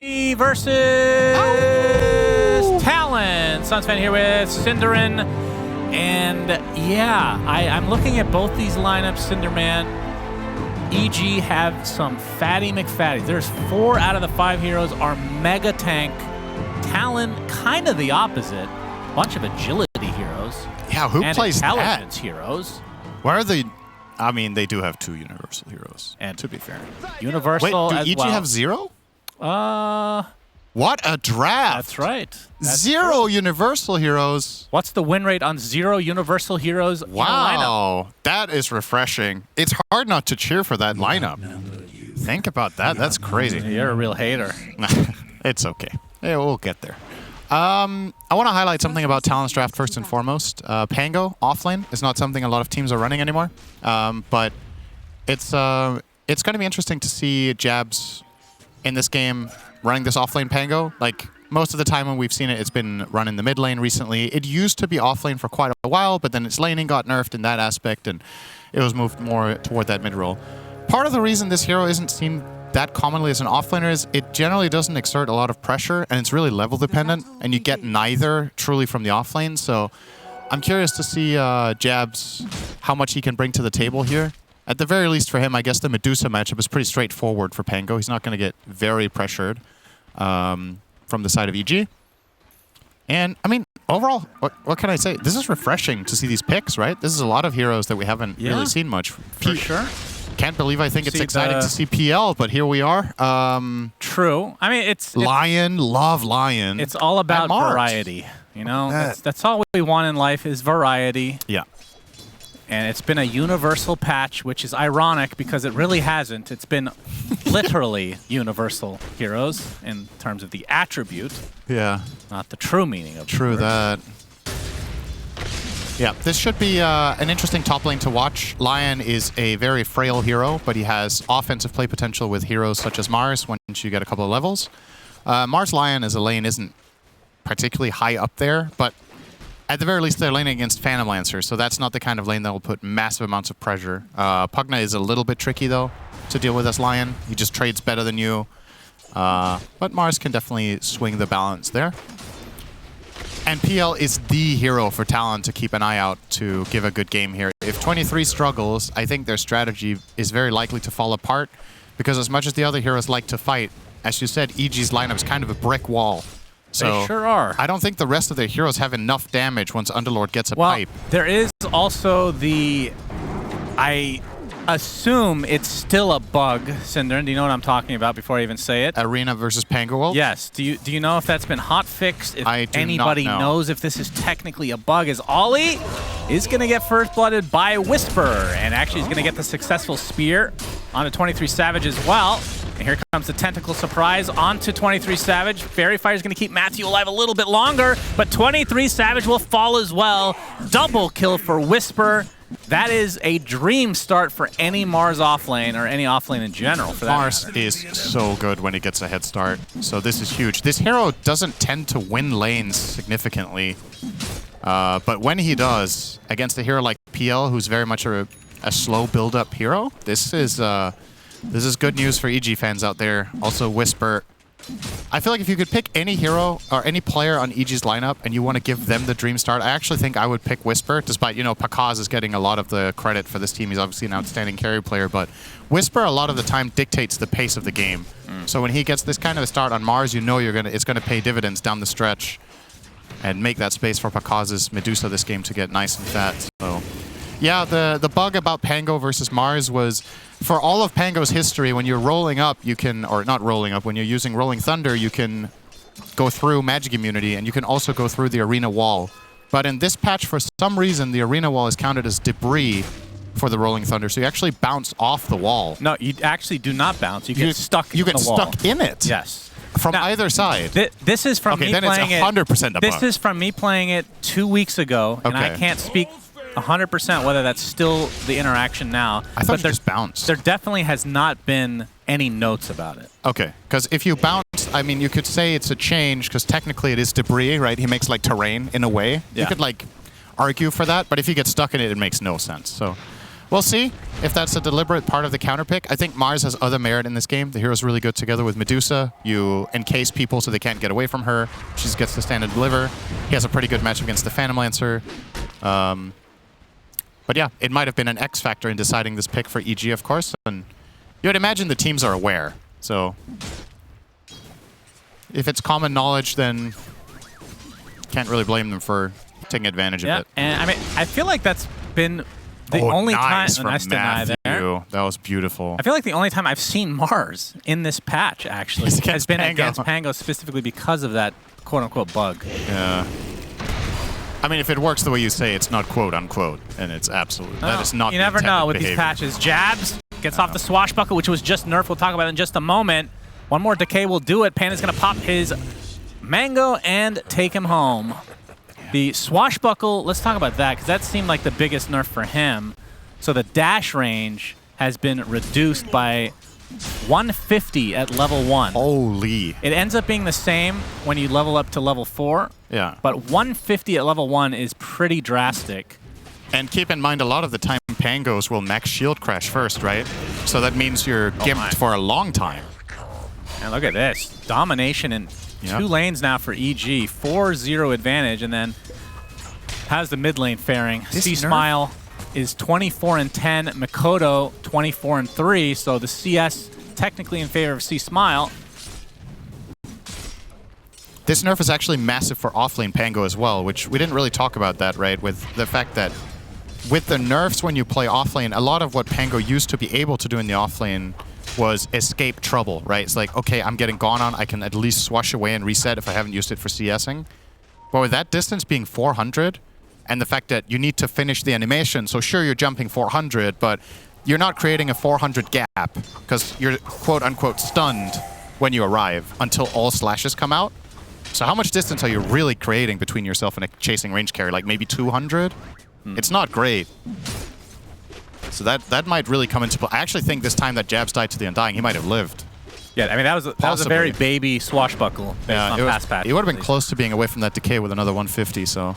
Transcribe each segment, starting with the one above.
Versus Talon. Sunsfan here with Cinderin. And yeah, I'm looking at both these lineups. Cinderman, EG have some fatty McFatties. There's 4 out of the 5 heroes are mega tank. Talon, kind of the opposite. Bunch of agility heroes. Yeah, who and plays intelligence that? Heroes. Where are the... I mean, they do have 2 universal heroes, and to be fair. Universal Wait, do as EG well. have 0? What a draft! That's right. That's 0 universal heroes. What's the win rate on 0 universal heroes? Wow, that is refreshing. It's hard not to cheer for that lineup. Think about that. That's crazy. You're a real hater. It's okay. Yeah, we'll get there. I want to highlight something about Talon's draft first and foremost. Pango offlane is not something a lot of teams are running anymore, but it's going to be interesting to see Jabs in this game running this offlane Pango. Like, most of the time when we've seen it, it's been run in the mid lane recently. It used to be offlane for quite a while, but then its laning got nerfed in that aspect, and it was moved more toward that mid role. Part of the reason this hero isn't seen that commonly as an offlaner is it generally doesn't exert a lot of pressure, and it's really level dependent, and you get neither truly from the offlane. So I'm curious to see Jabs, how much he can bring to the table here. At the very least for him, I guess the Medusa matchup is pretty straightforward for Pango. He's not going to get very pressured from the side of EG. And, I mean, overall, what can I say? This is refreshing to see these picks, right? This is a lot of heroes that we haven't really seen much. For sure. Can't believe I think it's exciting to see PL, but here we are. True. I mean, it's Lion, love Lion. It's all about variety. You know, that's all we want in life is variety. Yeah. And it's been a universal patch, which is ironic because it really hasn't. It's been literally universal heroes in terms of the attribute. Yeah. Not the true meaning of True that. Yeah, this should be an interesting top lane to watch. Lion is a very frail hero, but he has offensive play potential with heroes such as Mars once you get a couple of levels. Mars Lion as a lane isn't particularly high up there, but at the very least they're laning against Phantom Lancer, so that's not the kind of lane that will put massive amounts of pressure. Pugna is a little bit tricky, though, to deal with as Lion. He just trades better than you. But Mars can definitely swing the balance there. And PL is the hero for Talon to keep an eye out to give a good game here. If 23 struggles, I think their strategy is very likely to fall apart, because as much as the other heroes like to fight, as you said, EG's lineup is kind of a brick wall. So they sure are. I don't think the rest of their heroes have enough damage once Underlord gets a pipe. There is also the... I assume it's still a bug, Cinder. Do you know what I'm talking about before I even say it? Arena versus Pango? Yes. Do you know if that's been hot fixed? If I do anybody not know. knows if this is technically a bug, as Ollie is going to get first blooded by Whisper, and actually he's going to get the successful spear onto 23 Savage as well. And here comes the tentacle surprise onto 23 Savage. Fairy Fire is going to keep Matthew alive a little bit longer, but 23 Savage will fall as well. Double kill for Whisper. That is a dream start for any Mars offlane, or any offlane in general, for that Mars matter. is so good when he gets a head start, so this is huge. This hero doesn't tend to win lanes significantly, but when he does, against a hero like PL, who's very much a slow build-up hero, this is good news for EG fans out there. Also, Whisper. I feel like if you could pick any hero or any player on EG's lineup and you want to give them the dream start, I actually think I would pick Whisper, despite, you know, Pakaz is getting a lot of the credit for this team. He's obviously an outstanding carry player, but Whisper a lot of the time dictates the pace of the game. So when he gets this kind of a start on Mars, you know it's going to pay dividends down the stretch and make that space for Pakaz's Medusa this game to get nice and fat. So yeah, the bug about Pango versus Mars was, for all of Pango's history, when you're rolling up, you can, or not rolling up, when you're using Rolling Thunder, you can go through magic immunity, and you can also go through the arena wall. But in this patch, for some reason, the arena wall is counted as debris for the Rolling Thunder, so you actually bounce off the wall. No, you actually do not bounce. You get stuck in the wall. You get stuck in it? Yes. From either side? This is from me playing it. Okay, then it's 100% a bug. This is from me playing it 2 weeks ago, and I can't speak 100% whether that's still the interaction now. I thought you just bounced. There definitely has not been any notes about it. Okay, because if you bounce, I mean, you could say it's a change, because technically it is debris, right? He makes, like, terrain in a way. Yeah. You could, like, argue for that, but if you get stuck in it, it makes no sense. So We'll see if that's a deliberate part of the counter pick. I think Mars has other merit in this game. The hero's really good together with Medusa. You encase people so they can't get away from her. She just gets to stand and deliver. He has a pretty good match against the Phantom Lancer. But yeah, it might have been an X factor in deciding this pick for EG, of course. And you would imagine the teams are aware. So if it's common knowledge, then can't really blame them for taking advantage of it. And I mean, I feel like that's been the only time. Nice deny there. That was beautiful. I feel like the only time I've seen Mars in this patch actually has been against Pango, specifically because of that quote-unquote bug. Yeah. I mean, if it works the way you say, it's not quote-unquote, and it's absolute. That is not. You never know with these patches. Jabs gets off the swashbuckle, which was just nerfed. We'll talk about it in just a moment. One more decay will do it. Panda's gonna pop his mango and take him home. The swashbuckle, let's talk about that, because that seemed like the biggest nerf for him. So the dash range has been reduced by 150 at level 1. Holy. It ends up being the same when you level up to level 4. Yeah. But 150 at level 1 is pretty drastic. And keep in mind, a lot of the time, Pangos will max shield crash first, right? So that means you're gimped for a long time. And look at this. Domination in 2 lanes now for EG. 4-0 advantage. And then how's the mid lane faring? C-Smile is 24-10. Mikoto 24-3. So the CS technically in favor of C-Smile. This nerf is actually massive for offlane Pango as well, which we didn't really talk about that, right? With the fact that with the nerfs when you play offlane, a lot of what Pango used to be able to do in the offlane was escape trouble, right? It's like, okay, I'm getting gone on, I can at least swash away and reset if I haven't used it for CSing. But with that distance being 400, and the fact that you need to finish the animation, so sure, you're jumping 400, but you're not creating a 400 gap, because you're quote-unquote stunned when you arrive until all slashes come out. So how much distance are you really creating between yourself and a chasing range carry? Like maybe 200? It's not great. So that might really come into play. I actually think this time that Jabs died to the Undying, he might have lived. Yeah, I mean, that was a very baby swashbuckle based on past patch. He would have been close to being away from that decay with another 150, so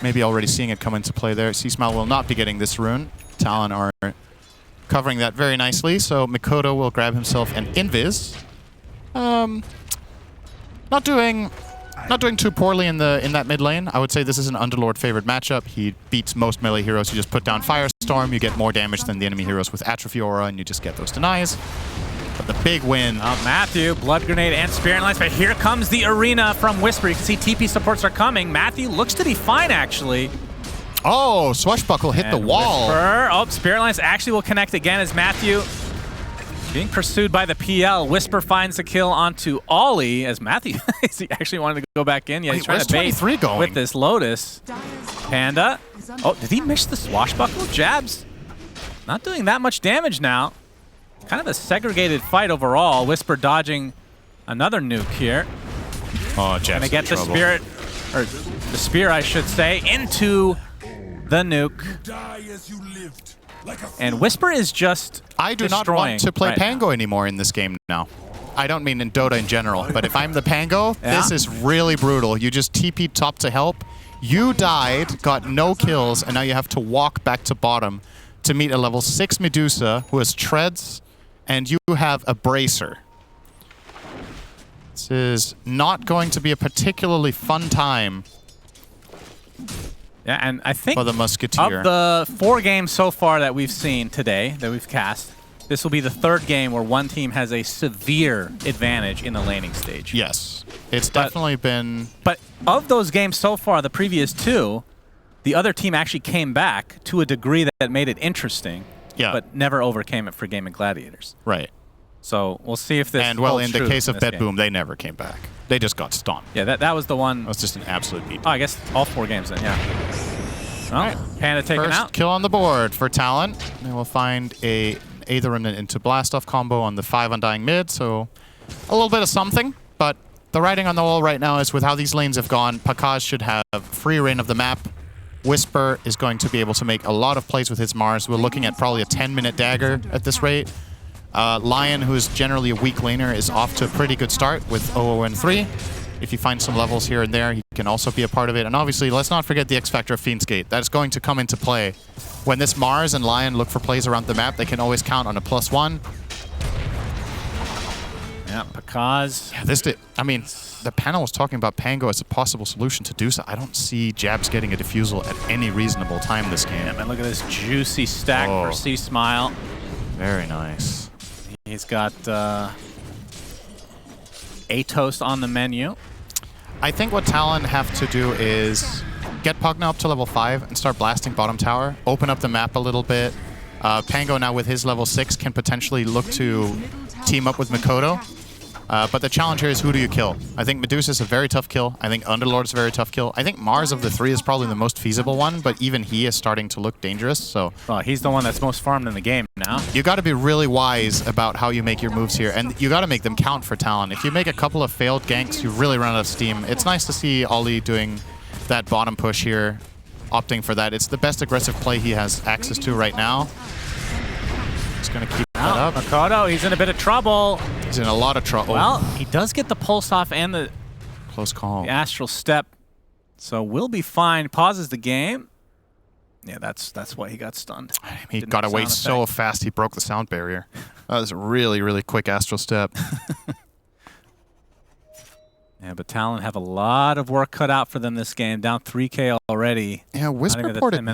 maybe already seeing it come into play there. C-Smile will not be getting this rune. Talon are covering that very nicely, so Mikoto will grab himself an Invis. Not doing too poorly in that mid lane. I would say this is an Underlord favored matchup. He beats most melee heroes. You just put down Firestorm, you get more damage than the enemy heroes with Atrophy Aura, and you just get those denies. But the big win. Matthew, Blood Grenade and Spirit Lance, but here comes the arena from Whisper. You can see TP supports are coming. Matthew looks to be fine, actually. Oh, Swashbuckle hit the wall. Whisper. Oh, Spirit Lance actually will connect again as Matthew being pursued by the PL. Whisper finds the kill onto Ollie as Matthew he actually wanted to go back in. Yeah, he's trying to bait with this Lotus. Panda. Oh, did he miss the swashbuckle? Jabs. Not doing that much damage now. Kind of a segregated fight overall. Whisper dodging another nuke here. Oh, Jabs. Gonna get the spirit, or the spear, I should say, into the nuke. And Whisper is just I do not want to play Pango anymore in this game now. I don't mean in Dota in general, but if I'm the Pango, this is really brutal. You just TP'd top to help. You died, got no kills, and now you have to walk back to bottom to meet a level 6 Medusa who has treads, and you have a bracer. This is not going to be a particularly fun time. Yeah, and I think for the Musketeer. Of the 4 games so far that we've seen today, that we've cast, this will be the 3rd game where one team has a severe advantage in the laning stage. Yes, it's definitely been... But of those games so far, the previous 2, the other team actually came back to a degree that made it interesting, but never overcame it for Game of Gladiators. Right. So we'll see if this And well, in the case of Bedboom, they never came back. They just got stunned. Yeah, that was the one. That was just an absolute beat. Oh, I guess all 4 games then, yeah. Well, right. Panda taken out. First kill on the board for Talon. They will find a Aether into Blastoff combo on the 5 Undying mid, so a little bit of something, but the writing on the wall right now is with how these lanes have gone, Pakaz should have free reign of the map. Whisper is going to be able to make a lot of plays with his Mars. We're looking at probably a 10-minute dagger at this rate. Lion, who is generally a weak laner, is off to a pretty good start with 0-0-3. If you find some levels here and there, he can also be a part of it. And obviously, let's not forget the X factor of Fiend's Gate. That is going to come into play. When this Mars and Lion look for plays around the map, they can always count on a +1. Yeah, Pakaz. Yeah, the panel was talking about Pango as a possible solution to do so. I don't see Jabs getting a defusal at any reasonable time this game. And look at this juicy stack for C-Smile. Very nice. He's got A-Toast on the menu. I think what Talon have to do is get Pugna up to level 5 and start blasting bottom tower, open up the map a little bit. Pango now with his level 6 can potentially look to team up with Mikoto. But the challenge here is, who do you kill? I think Medusa is a very tough kill. I think Underlord is a very tough kill. I think Mars of the 3 is probably the most feasible one, but even he is starting to look dangerous. So he's the one that's most farmed in the game now. You got to be really wise about how you make your moves here, and you got to make them count for Talon. If you make a couple of failed ganks, you really run out of steam. It's nice to see Ollie doing that bottom push here, opting for that. It's the best aggressive play he has access to right now. He's going to keep that up. Mikoto, he's in a bit of trouble. He's in a lot of trouble. Well, he does get the pulse off and the close call. The astral step. So we'll be fine. Pauses the game. Yeah, that's why he got stunned. He got away so fast he broke the sound barrier. That was a really, really quick astral step. Yeah, but Talon have a lot of work cut out for them this game. Down 3K already. Yeah, Whisper ported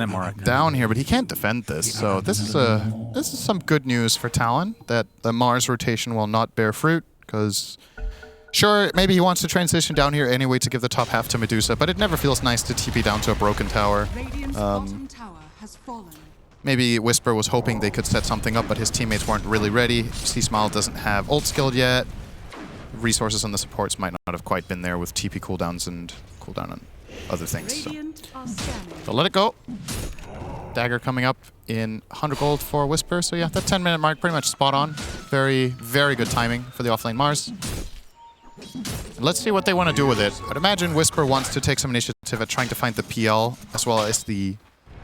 down here, but he can't defend this. So this is some good news for Talon, that the Mars rotation will not bear fruit, because sure, maybe he wants to transition down here anyway to give the top half to Medusa, but it never feels nice to TP down to a broken tower. Maybe Whisper was hoping they could set something up, but his teammates weren't really ready. C-Smile doesn't have ult skilled yet. Resources on the supports might not have quite been there with TP cooldowns and cooldown on other things. So let it go. Dagger coming up in 100 gold for Whisper. So yeah, that 10-minute mark pretty much spot on. Very, very good timing for the offlane Mars. And let's see what they want to do with it. I'd imagine Whisper wants to take some initiative at trying to find the PL as well as the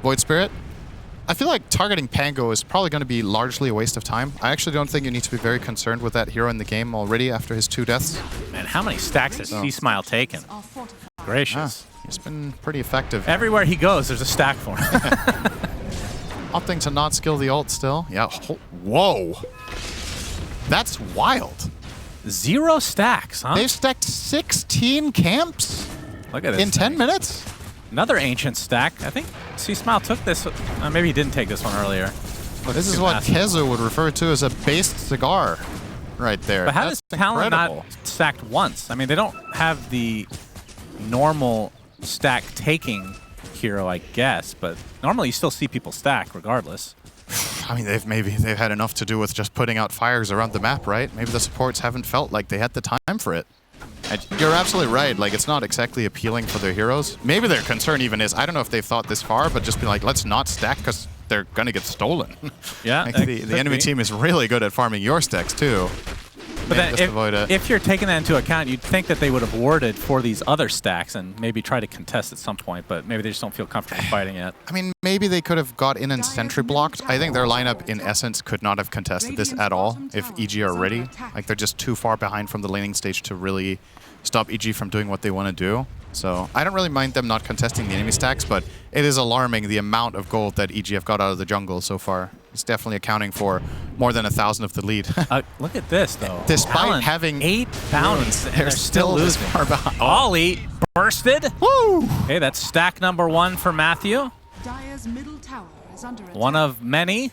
Void Spirit. I feel like targeting Pango is probably going to be largely a waste of time. I actually don't think you need to be very concerned with that hero in the game already after his 2 deaths. Man, how many stacks has C-Smile taken? Gracious. He's been pretty effective. Everywhere he goes, there's a stack for him. Opting to not skill the ult still. Yeah. Whoa. That's wild. 0 stacks, huh? They've stacked 16 camps? Look at this in 10 minutes? Another ancient stack. I think C-Smile took this. Maybe he didn't take this one earlier. This is what Kezu would refer to as a based cigar right there. But how does Talon not stacked once? I mean, they don't have the normal stack taking hero, I guess, but normally you still see people stack regardless. I mean, they've had enough to do with just putting out fires around the map, right? Maybe the supports haven't felt like they had the time for it. You're absolutely right. Like, it's not exactly appealing for their heroes. Maybe their concern even is, I don't know if they've thought this far, but just be like, let's not stack because they're going to get stolen. Yeah. Like the enemy team is really good at farming your stacks, too. But then if you're taking that into account, you'd think that they would have warded for these other stacks and maybe try to contest at some point, but maybe they just don't feel comfortable fighting yet. I mean, maybe they could have got in and sentry blocked. I think their lineup, in essence, could not have contested this at all if EG are ready. Like, they're just too far behind from the laning stage to really stop EG from doing what they want to do. So I don't really mind them not contesting the enemy stacks, but it is alarming the amount of gold that EG have got out of the jungle so far. It's definitely accounting for more than 1,000 of the lead. Look at this, though. Despite Talon, having 8 bounties, they're still losing. Far behind. Ollie bursted. Woo! Hey, that's stack number 1 for Matthew. One of many.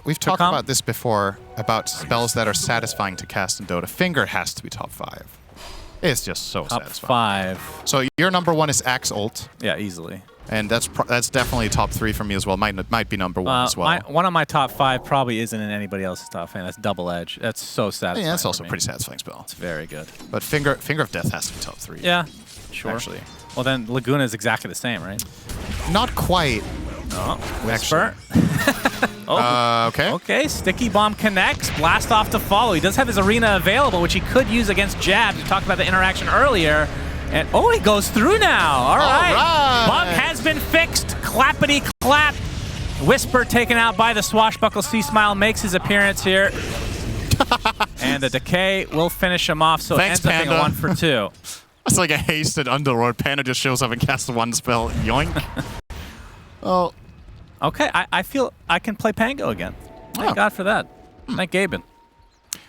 We've talked about this before, about spells that are satisfying to cast in Dota. Finger has to be top 5. It's just so satisfying. Top 5. So your number 1 is Axe Ult. Yeah, easily. And that's definitely top 3 for me as well. Might be number 1 as well. One of my top 5 probably isn't in anybody else's top 5. That's Double Edge. That's so satisfying. Yeah, that's also a pretty satisfying spell. It's very good. But Finger of Death has to be top 3. Yeah, sure. Actually. Well, then Laguna is exactly the same, right? Not quite. Oh, Whisper. Okay. Okay, Sticky Bomb connects. Blast off to follow. He does have his arena available, which he could use against Jabs. We talked about the interaction earlier. And he goes through now. All right. Bug has been fixed. Clappity clap. Whisper taken out by the swashbuckle. C-Smile makes his appearance here. And And the decay will finish him off, so Thanks, it ends up being a Panda. 1 for 2. It's like a hasted Underlord. Panda just shows up and casts one spell. Yoink. Oh. Okay, I feel I can play Pango again. Thank God for that. Thank Gaben.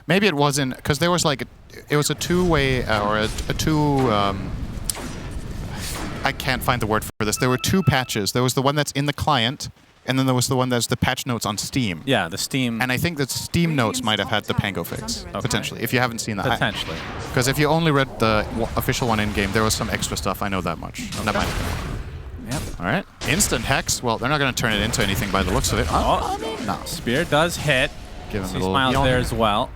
Maybe it wasn't, because there was like, it was a two-way, or a two, I can't find the word for this. There were two patches. There was the one that's in the client, and then there was the one that's the patch notes on Steam. Yeah, the Steam. And I think that Steam notes might have had the Pango fix, potentially, if you haven't seen that. Potentially. Because if you only read the official one in-game, there was some extra stuff. I know that much. Okay. That might have been. Yep. All right. Instant Hex. Well, they're not going to turn it into anything by the looks of it. No. Spear does hit. Give him a See little Smiles yawn. there as well.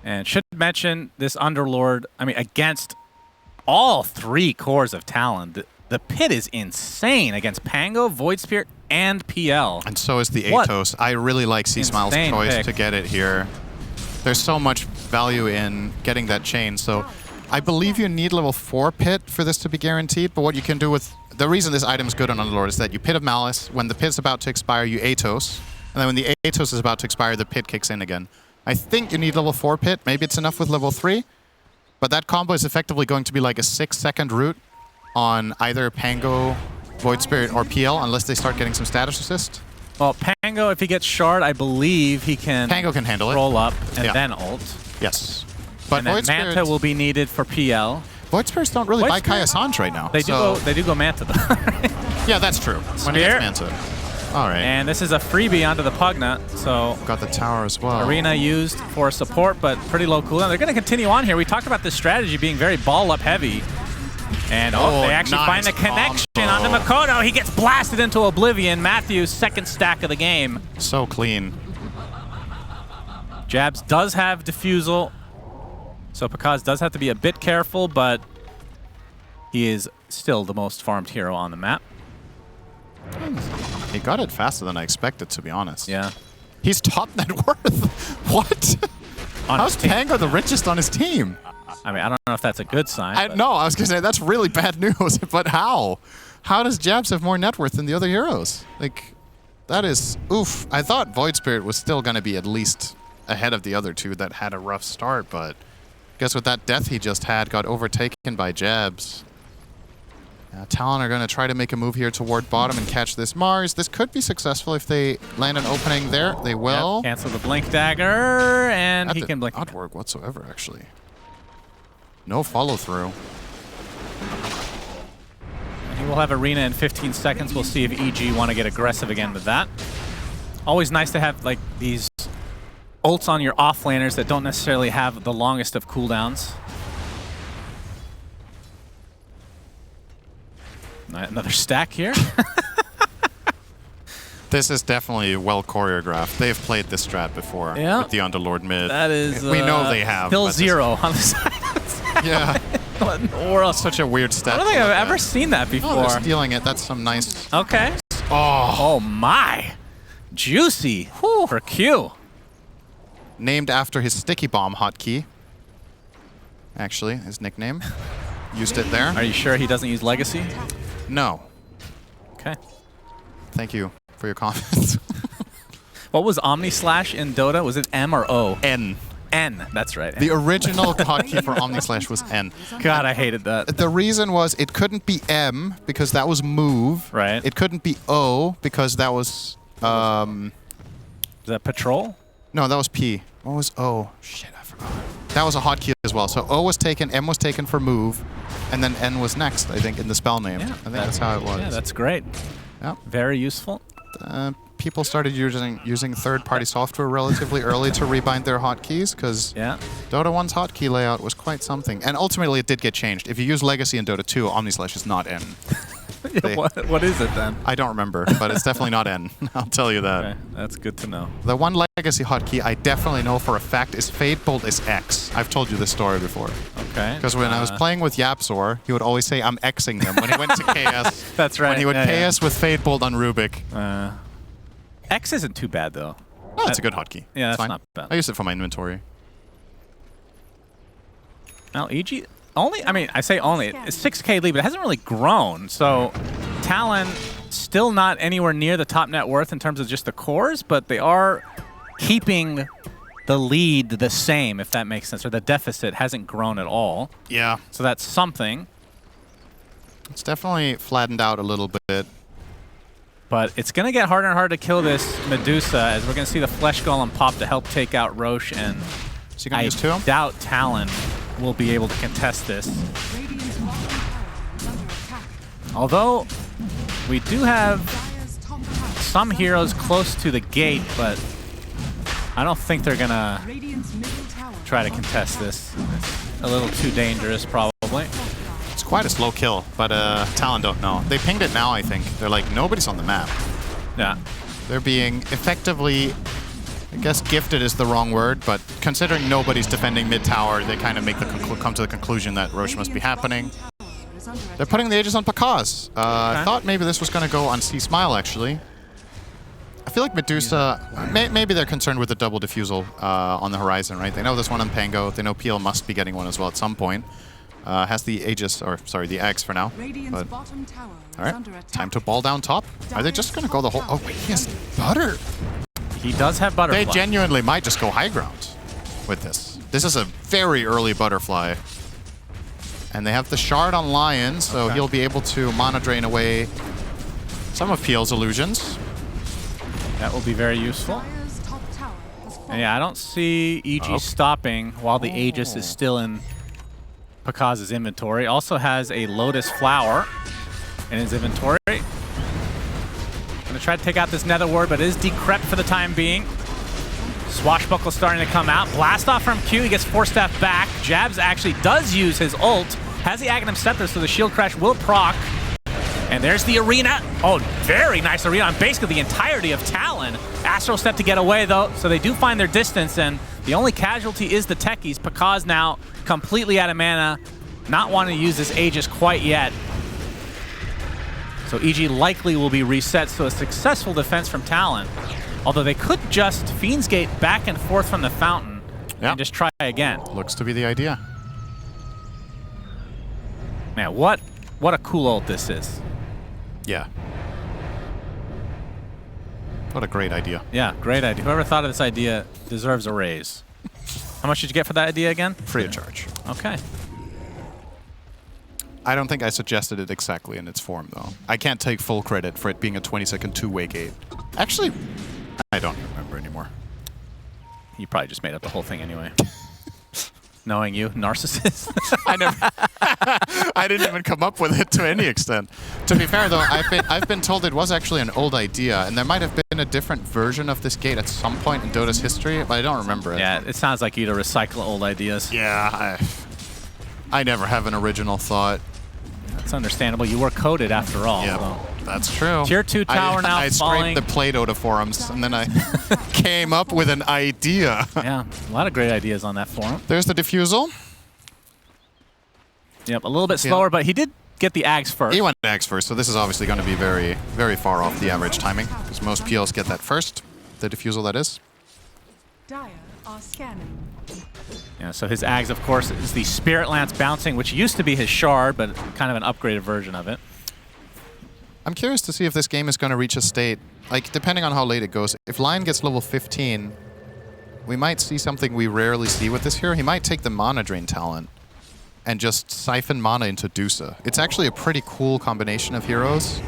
And should mention this Underlord, I mean, against all 3 cores of Talon, the pit is insane against Pango, Void Spirit, and PL. And so is the What? Atos. I really like C-Smile's Insane choice pick. to get it here. There's so much value in getting that chain. So I believe you need level 4 pit for this to be guaranteed. But what you can do with... The reason this item is good on Underlord is that you Pit of Malice. When the pit's about to expire, you Atos. And then when the Atos is about to expire, the pit kicks in again. I think you need level 4 pit. Maybe it's enough with level 3. But that combo is effectively going to be like a 6-second route on either Pango, Void Spirit, or PL, unless they start getting some status assist. Well, Pango, if he gets shard, I believe he can Pango can handle it. roll up and Yeah. then ult. Yes. But And then Void Manta Spirit, will be needed for PL. Void Spirits don't really Void buy Spirit- Kaya Sanj right now. They do go Manta though. Yeah, that's true. When he Spear. gets Manta. All right. And this is a freebie onto the Pugna, so Got the tower as well. Arena used for support, but pretty low cooldown. They're going to continue on here. We talked about this strategy being very ball-up heavy. And Oh, they actually find nice the connection combo. onto Makoto. He gets blasted into oblivion. Matthews, second stack of the game. So clean. Jabs does have Diffusal, so Pakaz does have to be a bit careful, but he is still the most farmed hero on the map. He got it faster than I expected, to be honest. Yeah. He's top net worth. What? On How's his team. Pango the richest on his team? I mean, I don't know if that's a good sign. but- No, I was going to say, that's really bad news. But how? How does Jabs have more net worth than the other heroes? Like, that is... Oof. I thought Void Spirit was still going to be at least ahead of the other two that had a rough start, but guess with that death he just had, got overtaken by Jabs. Talon are going to try to make a move here toward bottom and catch this Mars. This could be successful if they land an opening there. They will. Yep, cancel the Blink Dagger, and That he did can blink. not work whatsoever, actually. No follow-through. He will have Arena in 15 seconds. We'll see if EG want to get aggressive again with that. Always nice to have like these ults on your offlaners that don't necessarily have the longest of cooldowns. Another stack here. This is definitely well choreographed. They've played this strat before with the Underlord mid. That is... we know they have. Still but 0 on the side. Yeah. What in the world? Such a weird stat. I don't think to I've look ever at. seen that before. Oh, they're stealing it. That's some nice... Okay. Oh. Oh my. Juicy. For Q. Named after his sticky bomb hotkey. Actually, his nickname. Used it there. Are you sure he doesn't use Legacy? No. Okay. Thank you for your comments. What was Omni Slash in Dota? Was it M or O? N. N. That's right. The original hotkey for Omni Slash was N. God, I hated that. The reason was it couldn't be M because that was move. Right. It couldn't be O because that was... Is that Patrol? No, that was P. What was O? Shit, I forgot. That was a hotkey as well. So O was taken, M was taken for move, and then N was next, I think, in the spell name. Yeah, I think that's how it was. Yeah, that's great. Yeah. Very useful. People started using third-party software relatively early to rebind their hotkeys because Yeah. Dota 1's hotkey layout was quite something. And ultimately, it did get changed. If you use Legacy in Dota 2, Omnislash is not N. What is it then? I don't remember, but it's definitely not N. I'll tell you that. Okay, that's good to know. The one Legacy hotkey I definitely know for a fact is Fade Bolt is X. I've told you this story before. Okay. Because when I was playing with Yapzor, he would always say, I'm Xing them. When he went to KS, That's right. when he would KS with Fade Bolt on Rubik. X isn't too bad though. Oh, it's a good hotkey. Yeah, It's that's fine. not bad. I use it for my inventory. Now EG only, I mean, I say only, it's 6K lead, but it hasn't really grown. So Talon still not anywhere near the top net worth in terms of just the cores, but they are keeping the lead the same, if that makes sense, or the deficit hasn't grown at all. Yeah. So that's something. It's definitely flattened out a little bit. But it's going to get harder and harder to kill this Medusa, as we're going to see the Flesh Golem pop to help take out Roche, and Is he gonna use two? I doubt Talon will be able to contest this. Although, we do have some heroes close to the gate, but I don't think they're going to try to contest this. It's a little too dangerous, probably. It's quite a slow kill, but Talon don't know. They pinged it now, I think. They're like, nobody's on the map. Yeah. They're being effectively, I guess gifted is the wrong word, but considering nobody's defending mid tower, they kind of make the come to the conclusion that Roche must be happening. They're putting the Aegis on Pakaz. I thought maybe this was going to go on C-Smile, actually. I feel like Medusa, maybe they're concerned with the double diffusal on the horizon, right? They know there's one on Pango. They know PL must be getting one as well at some point. Has the Aegis, or sorry, the Axe for now. But, all right, time to ball down top. Are they just going to go the whole... Oh, wait, he has Butter. He does have Butterfly. They genuinely might just go high ground with this. This is a very early Butterfly. And they have the Shard on Lion, so he'll be able to mana drain away some of PL's illusions. That will be very useful. And yeah, I don't see EG stopping while the Aegis is still in Pakaz's inventory. Also has a Lotus Flower in his inventory. Gonna try to take out this Nether Ward, but it is decrept for the time being. Swashbuckle starting to come out. Blast off from Q, he gets 4-step back. Jabs actually does use his ult. Has the Aghanim Scepter, so the Shield Crash will proc. And there's the arena. Oh, very nice arena on basically the entirety of Talon. Astral Step to get away, though, so they do find their distance, and the only casualty is the Techies. Pakaz now completely out of mana, not wanting to use this Aegis quite yet. So EG likely will be reset, so a successful defense from Talon. Although they could just Fiend's Gate back and forth from the fountain and just try again. Looks to be the idea. Man, what a cool ult this is. Yeah. What a great idea. Yeah, great idea. Whoever thought of this idea deserves a raise. How much did you get for that idea again? Free of charge. Okay. I don't think I suggested it exactly in its form, though. I can't take full credit for it being a 20-second two-way gate. Actually, I don't remember anymore. You probably just made up the whole thing anyway. Knowing you, narcissist. I didn't even come up with it to any extent. To be fair, though, I've been told it was actually an old idea, and there might have been a different version of this gate at some point in Dota's history, but I don't remember it. Yeah, it sounds like you to recycle old ideas. Yeah, I never have an original thought. That's understandable. You were coded after all. Yeah, so. That's true. Tier 2 tower now I falling. scraped the Play Dota forums, and then I came up with an idea. Yeah, a lot of great ideas on that forum. There's the diffusal. Yep, a little bit slower, but he did get the Ags first. He went Ags first, so this is obviously going to be very, very far off the average timing, because most PLs get that first. The diffusal, that is. Dire are scanning. Yeah, so his Ags, of course, is the Spirit Lance bouncing, which used to be his Shard, but kind of an upgraded version of it. I'm curious to see if this game is going to reach a state, like, depending on how late it goes. If Lion gets level 15, we might see something we rarely see with this hero. He might take the Mana Drain talent and just siphon mana into Dusa. It's actually a pretty cool combination of heroes.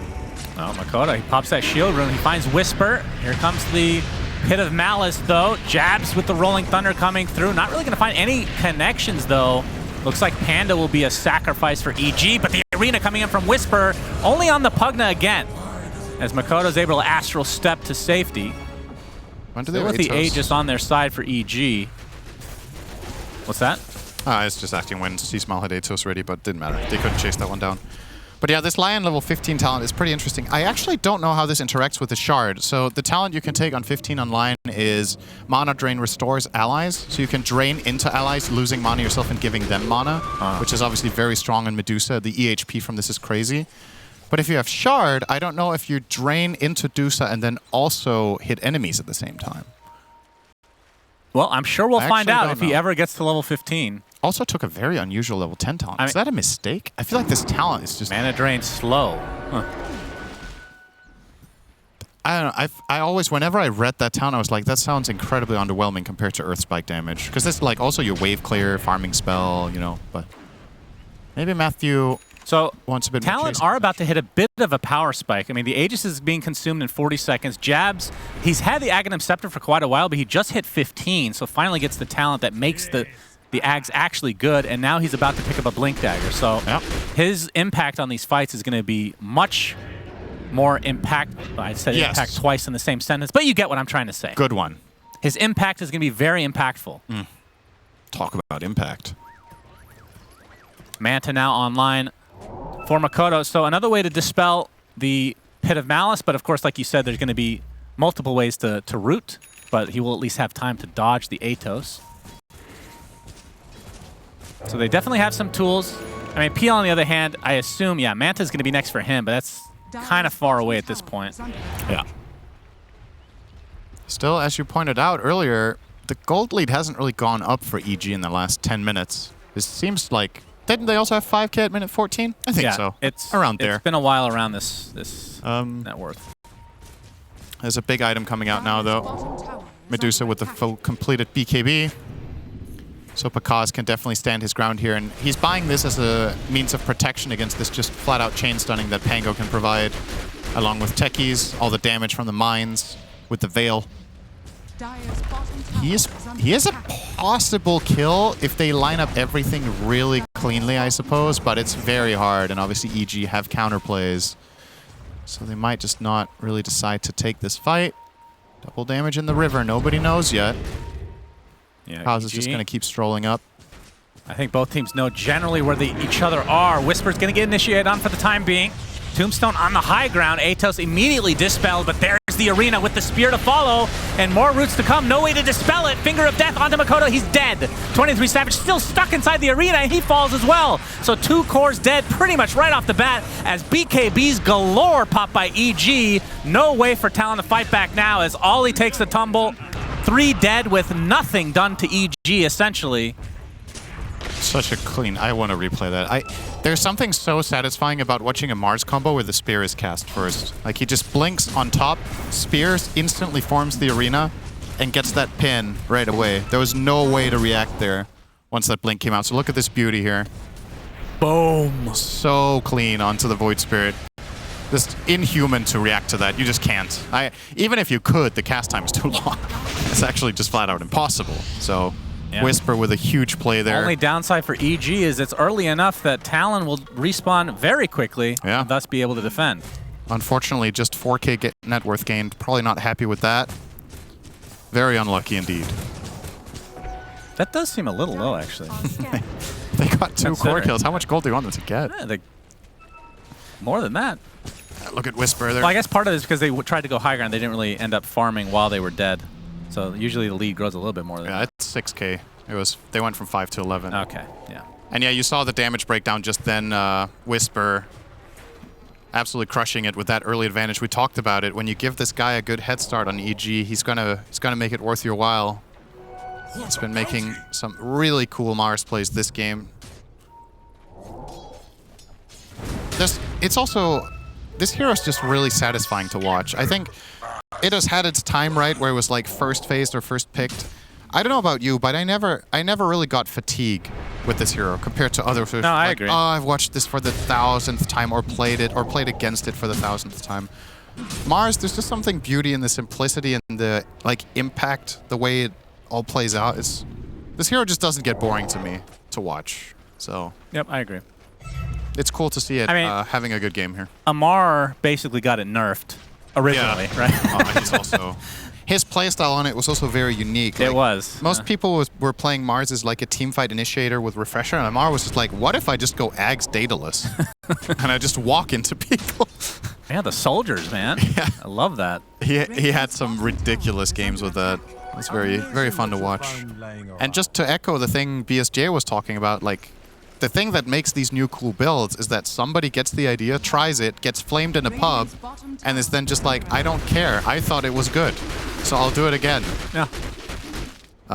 Oh, Makoto, he pops that shield rune. He finds Whisper. Here comes the Pit of Malice, though. Jabs with the Rolling Thunder coming through. Not really going to find any connections, though. Looks like Panda will be a sacrifice for EG, but the arena coming in from Whisper, only on the Pugna again, as Makoto's able to Astral Step to safety. When do they with the Aegis on their side for EG. What's that? It's just asking when C-Smile had Atos ready, but didn't matter. They couldn't chase that one down. But yeah, this Lion level 15 talent is pretty interesting. I actually don't know how this interacts with the Shard. So the talent you can take on 15 on Lion is Mana Drain restores allies. So you can drain into allies, losing mana yourself and giving them mana, which is obviously very strong in Medusa. The EHP from this is crazy. But if you have Shard, I don't know if you drain into Dusa and then also hit enemies at the same time. Well, I'm sure we'll find out if he ever gets to level 15. Also took a very unusual level 10 talent. Is that a mistake? I feel like this talent is just... Mana Drain slow. Huh. I don't know. I always, whenever I read that Talon, I was like, that sounds incredibly underwhelming compared to Earth Spike damage. Because this like also your wave clear, farming spell, you know. But maybe Matthew wants a bit more. Talon are about to hit a bit of a power spike. I mean, the Aegis is being consumed in 40 seconds. Jabs, he's had the Aghanim Scepter for quite a while, but he just hit 15, so finally gets the talent that makes the Ags actually good, and now he's about to pick up a Blink Dagger. So his impact on these fights is going to be much more impact. I said impact twice in the same sentence, but you get what I'm trying to say. Good one. His impact is going to be very impactful. Talk about impact. Manta now online for Makoto. So another way to dispel the Pit of Malice, but of course, like you said, there's going to be multiple ways to root, but he will at least have time to dodge the Atos. So they definitely have some tools. I mean, PL on the other hand, I assume, Manta's going to be next for him, but that's kind of far away at this point. Yeah. Still, as you pointed out earlier, the gold lead hasn't really gone up for EG in the last 10 minutes. It seems like... Didn't they also have 5K at minute 14? I think so. It's around there. It's been a while around this net worth. There's a big item coming out now, though. Medusa with the full completed BKB. So Pakaz can definitely stand his ground here, and he's buying this as a means of protection against this just flat-out chain stunning that Pango can provide, along with techies, all the damage from the mines, with the Veil. He is a possible kill if they line up everything really cleanly, I suppose, but it's very hard, and obviously EG have counterplays, so they might just not really decide to take this fight. Double damage in the river, nobody knows yet. Yeah, Paz is just going to keep strolling up. I think both teams know generally where each other are. Whisper's going to get initiated on for the time being. Tombstone on the high ground. Atos immediately dispelled, but there's the arena with the spear to follow, and more roots to come. No way to dispel it. Finger of Death onto Makoto. He's dead. 23 Savage still stuck inside the arena, and he falls as well. So 2 cores dead pretty much right off the bat as BKBs galore pop by EG. No way for Talon to fight back now as Ollie takes the tumble. 3 dead with nothing done to EG, essentially. Such a clean... I want to replay that. There's something so satisfying about watching a Mars combo where the spear is cast first. Like, he just blinks on top, spears, instantly forms the arena, and gets that pin right away. There was no way to react there once that blink came out. So look at this beauty here. Boom. So clean onto the Void Spirit. Just inhuman to react to that. You just can't. Even if you could, the cast time is too long. It's actually just flat out impossible. So Whisper with a huge play there. Only downside for EG is it's early enough that Talon will respawn very quickly and thus be able to defend. Unfortunately, just 4K net worth gained. Probably not happy with that. Very unlucky indeed. That does seem a little low, actually. They got 2 core kills. How much gold do you want them to get? Yeah, more than that. Look at Whisper there. Well, I guess part of it is because they tried to go high ground. They didn't really end up farming while they were dead. So usually the lead grows a little bit more than that. It's 6K. They went from 5 to 11. Okay, yeah. And yeah, you saw the damage breakdown just then. Whisper absolutely crushing it with that early advantage. We talked about it. When you give this guy a good head start on EG, he's gonna make it worth your while. He's been making some really cool Mars plays this game. It's also... This hero's just really satisfying to watch. I think it has had its time, right, where it was like first phased or first picked. I don't know about you, but I never really got fatigue with this hero compared to other. No, I agree. Oh, I've watched this for the 1000th time, or played against it for the 1000th time. Mars, there's just something beauty in the simplicity and the impact, the way it all plays out. This hero just doesn't get boring to me to watch. So. Yep, I agree. It's cool to see it having a good game here. Amar basically got it nerfed originally, right? He's also... His playstyle on it was also very unique. It was. Most people were playing Mars as like a teamfight initiator with Refresher, and Amar was just like, what if I just go Ags Daedalus? And I just walk into people? Yeah, the soldiers, man. Yeah. I love that. He had some ridiculous games with that. It was very, very fun to watch. And just to echo the thing BSJ was talking about, like, the thing that makes these new cool builds is that somebody gets the idea, tries it, gets flamed in a pub, and is then just like, I don't care. I thought it was good, so I'll do it again. Yeah.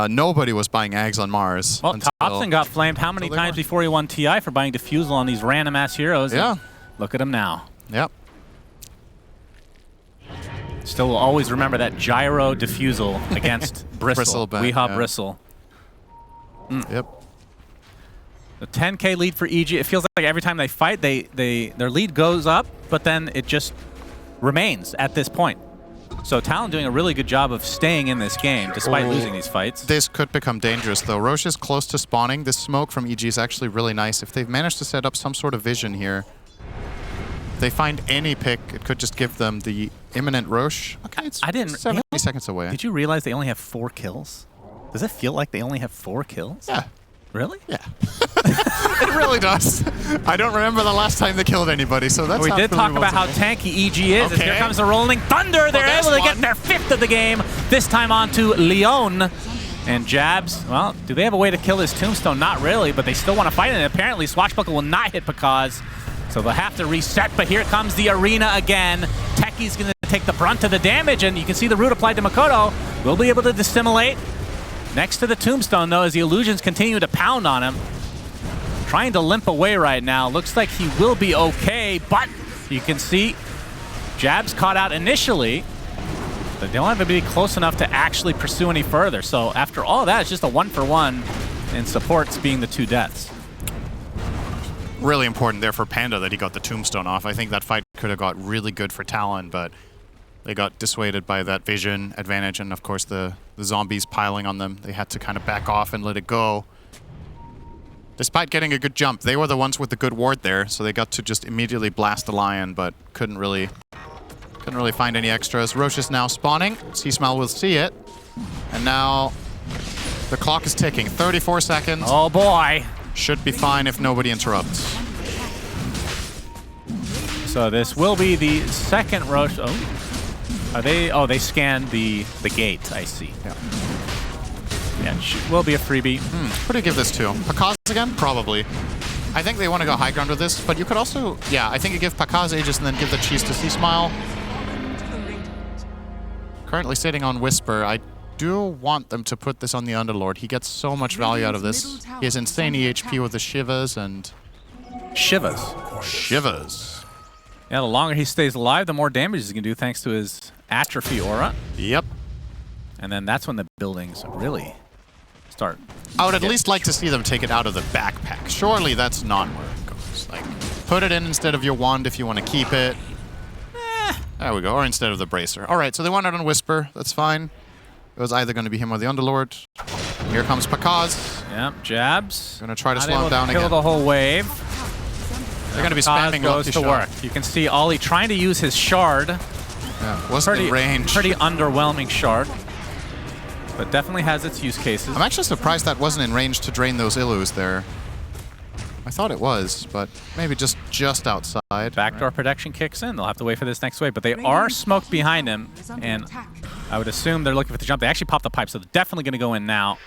Nobody was buying Ags on Mars. Well, Thompson got flamed how many times before he won TI for buying Diffusal on these random-ass heroes? Yeah. Look at him now. Yep. Still will always remember that gyro diffusal against Bristle. Bristle, Weehaw yeah. Bristle. Yep. The 10K lead for EG. It feels like every time they fight, their lead goes up, but then it just remains at this point. So Talon doing a really good job of staying in this game despite losing these fights. This could become dangerous, though. Roche is close to spawning. This smoke from EG is actually really nice. If they've managed to set up some sort of vision here, if they find any pick, it could just give them the imminent Roche. Okay, it's 70 seconds away. Did you realize they only have 4 kills? Does it feel like they only have 4 kills? Yeah. Really? Yeah. It really does. I don't remember the last time they killed anybody, so that's We did talk about how tanky EG is. As here comes the rolling thunder. They're able to get their 5th of the game. This time on to Leon. And Jabs, well, do they have a way to kill his tombstone? Not really, but they still want to fight it. And apparently Swashbuckle will not hit Pakaz. So they'll have to reset, but here comes the arena again. Techi's going to take the brunt of the damage, and you can see the root applied to Makoto. Will be able to dissimulate. Next to the tombstone, though, as the illusions continue to pound on him. Trying to limp away right now. Looks like he will be okay, but you can see Jabs caught out initially, but they don't have to be close enough to actually pursue any further. So after all that, it's just a 1-for-1, and supports being the 2 deaths. Really important there for Panda that he got the tombstone off. I think that fight could have got really good for Talon, but they got dissuaded by that vision advantage and, of course, the zombies piling on them. They had to kind of back off and let it go. Despite getting a good jump, they were the ones with the good ward there, so they got to just immediately blast the lion, but couldn't really find any extras. Roche is now spawning. C-Smell will see it. And now the clock is ticking. 34 seconds. Oh, boy. Should be fine if nobody interrupts. So this will be the second Roche. Oh, are they? Oh, they scanned the gate. I see. Yeah. Yeah, will be a freebie. Who do you give this to? Pakaz again? Probably. I think they want to go high ground with this, but you could also, yeah, I think you give Pakaz Aegis and then give the cheese to C-Smile. Currently sitting on Whisper. I do want them to put this on the Underlord. He gets so much value out of this. He has insane EHP with the Shivas and... Shivas. Shivas. Yeah, the longer he stays alive, the more damage he can do thanks to his Atrophy aura. Yep. And then that's when the buildings really start. I would at least like to see them take it out of the backpack. Surely that's not where it goes. Like, put it in instead of your wand if you want to keep it. There we go. Or instead of the bracer. All right, so they want it on Whisper. That's fine. It was either going to be him or the Underlord. Here comes Pakaz. Yep, Jabs. Going to try to slow him down again. Kill the whole wave. They're going to be spamming goes to work. You can see Ollie trying to use his shard. Yeah, wasn't in range. Pretty underwhelming shard. But definitely has its use cases. I'm actually surprised that wasn't in range to drain those Illus there. I thought it was, but maybe just outside. Backdoor protection kicks in. They'll have to wait for this next wave, but they are smoked behind him, and I would assume they're looking for the jump. They actually popped the pipe, so they're definitely going to go in now.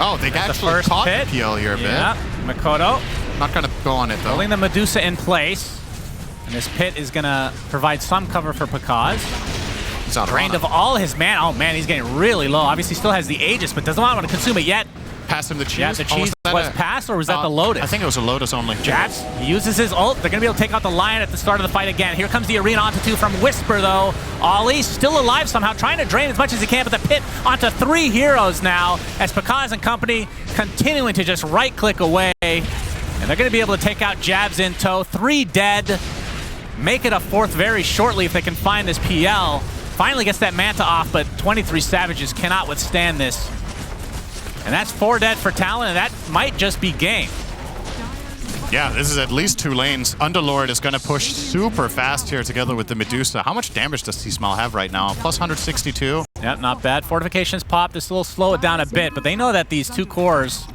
Oh, they actually caught the PL here a bit. Yeah, Makoto. Not going to go on it, though. Holding the Medusa in place, and this pit is going to provide some cover for Pakaz. He's out drained of all his mana. Oh, man, he's getting really low. Obviously still has the Aegis, but does not want to consume it yet. Pass him the cheese. Yeah, the cheese was passed, or was that the Lotus? I think it was a Lotus only. Jabs uses his ult. They're going to be able to take out the Lion at the start of the fight again. Here comes the arena onto 2 from Whisper, though. Ollie still alive somehow, trying to drain as much as he can, but the pit onto 3 heroes now, as Pakaz and company continuing to just right-click away. And they're going to be able to take out Jabs in tow. 3 dead. Make it a 4th very shortly if they can find this PL. Finally gets that Manta off, but 23 Savages cannot withstand this. And that's 4 dead for Talon, and that might just be game. Yeah, this is at least 2 lanes. Underlord is going to push super fast here together with the Medusa. How much damage does C-Smell have right now? Plus 162. Yep, not bad. Fortifications pop. This will slow it down a bit, but they know that these 2 cores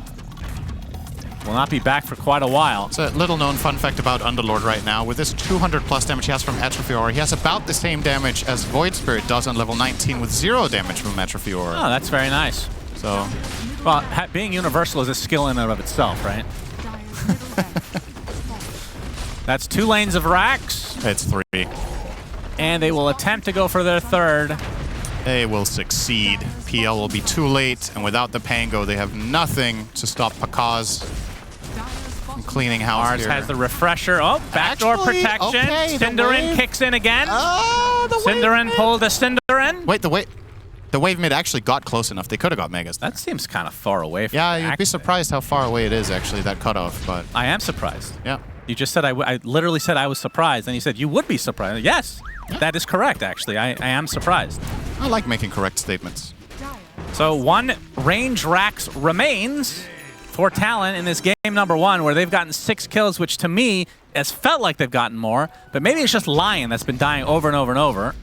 will not be back for quite a while. It's a little-known fun fact about Underlord right now. With this 200-plus damage he has from Atrophy Aura, he has about the same damage as Void Spirit does on level 19 with 0 damage from Atrophy Aura. Oh, that's very nice. So, well, being universal is a skill in and of itself, right? That's 2 lanes of racks. It's 3. And they will attempt to go for their 3rd. They will succeed. PL will be too late, and without the Pango, they have nothing to stop Pakaz. I'm cleaning house Mars here. has the refresher. Oh, backdoor Actually, protection. okay, the Cinderin wave. kicks in again. Oh, the wave Cinderin mid. pulled a Cinderin. Wait, the wave mid actually got close enough. They could have got Megas. That seems kind of far away from Yeah, the you'd be accident. surprised how far away it is, actually, that cutoff, but I am surprised. yeah. You just said I literally said I was surprised, and you said you would be surprised. Yes, that is correct, actually. I am surprised. I like making correct statements. So 1 range racks remains for Talon in this game number 1, where they've gotten 6 kills, which to me has felt like they've gotten more, but maybe it's just Lion that's been dying over and over and over.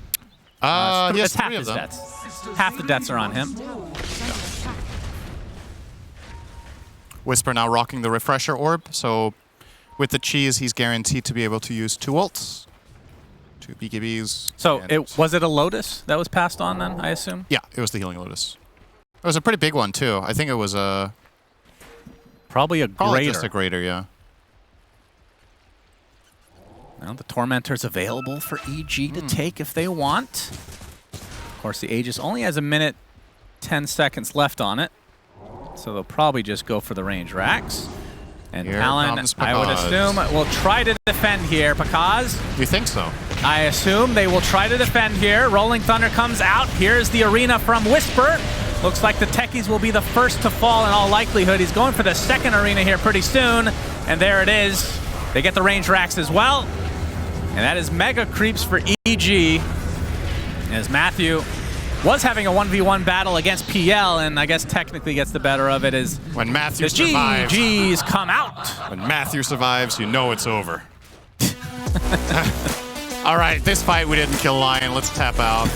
He has It's half 3 of his them. deaths. Half the deaths are on him. Whisper now rocking the refresher orb, so with the cheese, he's guaranteed to be able to use 2 ults, 2 BKBs. So and- was it a Lotus that was passed on then, I assume? Yeah, it was the Healing Lotus. It was a pretty big one, too. I think it was Probably a probably greater. just a greater, yeah. Well, the Tormentor's available for EG to take if they want. Of course, the Aegis only has 1 minute, 10 seconds left on it. So they'll probably just go for the range racks. And Here Talon, comes I would Pakaz. assume, will try to defend here. Pakaz, You think so? I assume they will try to defend here. Rolling Thunder comes out. Here's the arena from Whisper. Looks like the Techies will be the first to fall in all likelihood. He's going for the second arena here pretty soon. And there it is. They get the range racks as well. And that is mega creeps for EG. As Matthew was having a 1v1 battle against PL, and I guess technically gets the better of it as When Matthew the survives, GGs come out. when Matthew survives, you know it's over. All right, this fight we didn't kill Lion. Let's tap out.